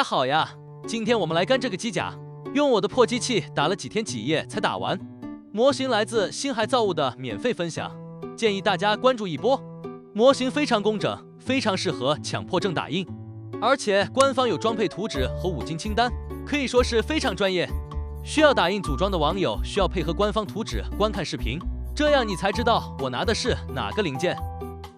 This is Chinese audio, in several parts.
好呀，今天我们来干这个机甲，用我的破机器打了几天几夜才打完。模型来自星海造物的免费分享，建议大家关注一波。模型非常工整，非常适合强迫症打印，而且官方有装配图纸和5金清单，可以说是非常专业。需要打印组装的网友需要配合官方图纸观看视频，这样你才知道我拿的是哪个零件。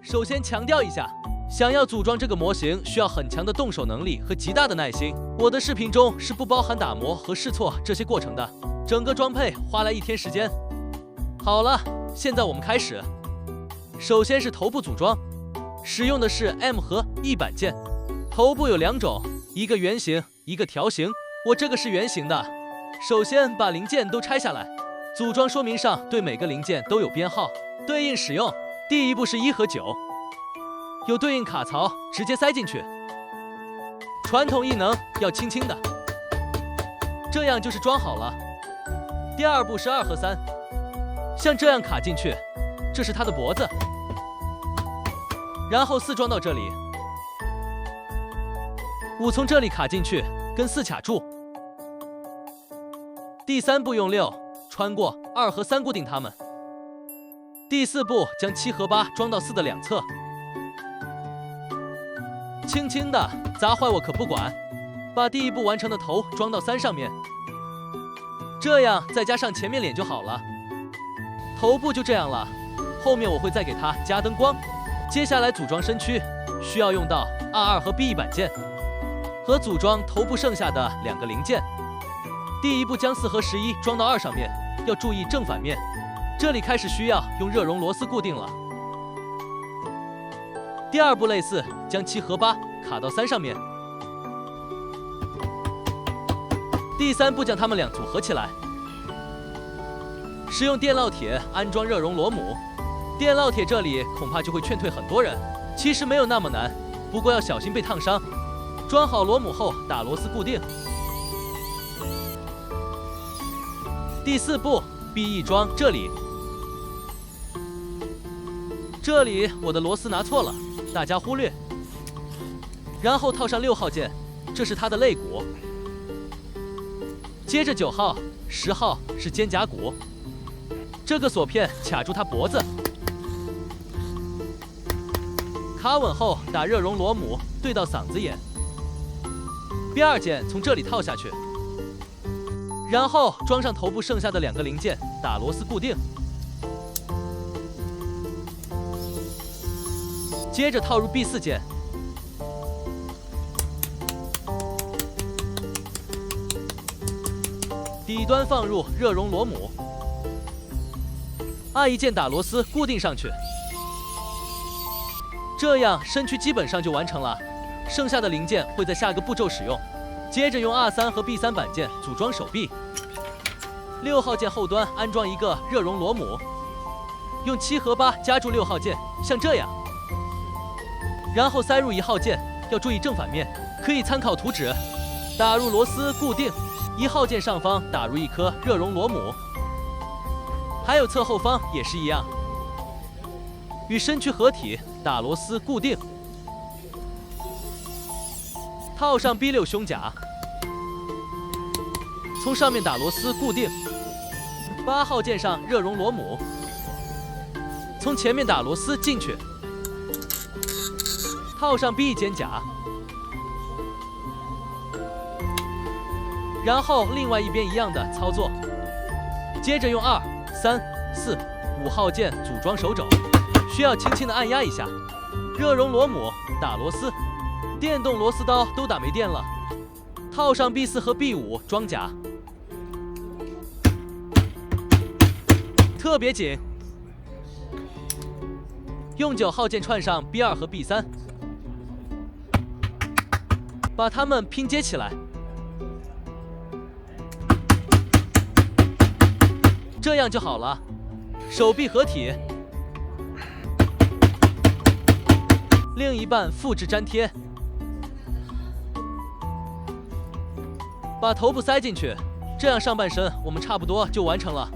首先强调一下，想要组装这个模型需要很强的动手能力和极大的耐心，我的视频中是不包含打磨和试错这些过程的。整个装配花了1天时间。好了，现在我们开始。首先是头部组装，使用的是 M 和 E 板件。头部有2种，一个圆形，一个条形，我这个是圆形的。首先把零件都拆下来，组装说明上对每个零件都有编号，对应使用。第一步是1和9，有对应卡槽，直接塞进去。传统异能要轻轻的，这样就是装好了。第二步是2和3，像这样卡进去，这是它的脖子，然后4装到这里，5从这里卡进去，跟4卡住。第3步用6穿过2和3固定它们。第4步将7和8装到4的两侧，轻轻的，砸坏我可不管。把第1步完成的头装到3上面，这样再加上前面脸就好了。头部就这样了，后面我会再给它加灯光。接下来组装身躯，需要用到 R2 和 B1 板件和组装头部剩下的2个零件。第1步将4和11装到2上面，要注意正反面。这里开始需要用热熔螺丝固定了。第2步类似，将7和8卡到3上面。第3步将它们俩组合起来，使用电烙铁安装热熔螺母。电烙铁这里恐怕就会劝退很多人，其实没有那么难，不过要小心被烫伤。装好螺母后打螺丝固定。第4步 B1 装这里，这里我的螺丝拿错了，大家忽略。然后套上6号键，这是它的肋骨。接着9号、10号是肩胛骨，这个锁片卡住它脖子。卡稳后打热熔螺母对到嗓子眼。B2键从这里套下去，然后装上头部剩下的2个零件，打螺丝固定。接着套入 B4键，底端放入热熔螺母，R1键打螺丝固定上去。这样身躯基本上就完成了，剩下的零件会在下个步骤使用。接着用 R3和 B3板件组装手臂。6号键后端安装一个热熔螺母，用7和8夹住6号键，像这样，然后塞入1号键，要注意正反面，可以参考图纸。打入螺丝固定，1号键上方打入1颗热熔螺母，还有侧后方也是一样，与身躯合体，打螺丝固定。套上 B6 胸甲，从上面打螺丝固定。8号键上热熔螺母，从前面打螺丝进去。套上 B 肩甲，然后另外一边一样的操作。接着用2、3、4、5号键组装手肘，需要轻轻的按压一下。热熔螺母打螺丝，电动螺丝刀都打没电了。套上 B4 和 B5 装甲，特别紧。用9号键串上 B2 和 B3， 把它们拼接起来，这样就好了。手臂合体，另一半复制粘贴，把头部塞进去，这样上半身我们差不多就完成了。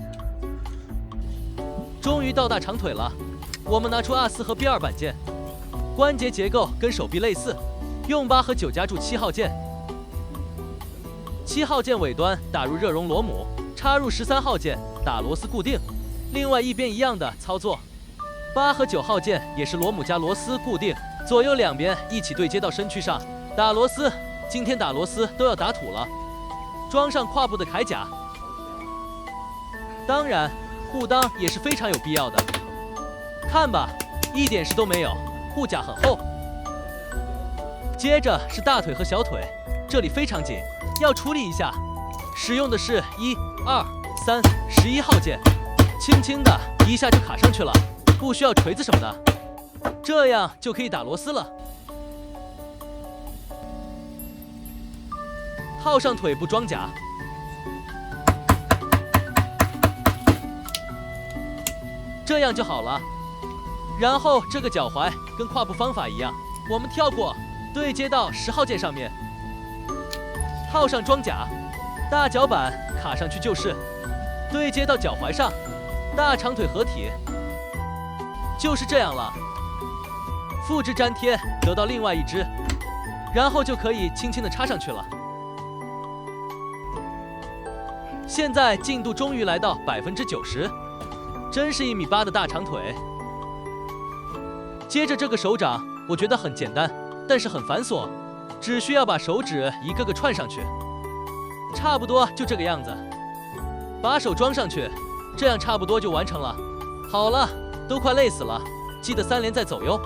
终于到大长腿了，我们拿出 R4和 B2板件，关节结构跟手臂类似，用8和9夹住7号键， 7号键尾端打入热熔螺母，插入13号键打螺丝固定，另外一边一样的操作。8和9号键也是螺母加螺丝固定，左右两边一起对接到身躯上打螺丝。今天打螺丝都要打土了，装上胯部的铠甲，当然护裆也是非常有必要的。看吧，一点事都没有，护甲很厚。接着是大腿和小腿，这里非常紧，要处理一下。使用的是1、2、3、11号键，轻轻的一下就卡上去了，不需要锤子什么的，这样就可以打螺丝了。套上腿部装甲，这样就好了。然后这个脚踝跟胯部方法一样，我们跳过，对接到10号键上面，套上装甲，大脚板卡上去就是，对接到脚踝上，大长腿合体，就是这样了。复制粘贴得到另外一只，然后就可以轻轻的插上去了。现在进度终于来到90%，真是1.8米的大长腿。接着这个手掌，我觉得很简单，但是很繁琐，只需要把手指一个个串上去，差不多就这个样子。把手装上去，这样差不多就完成了。好了，都快累死了，记得3连再走哟。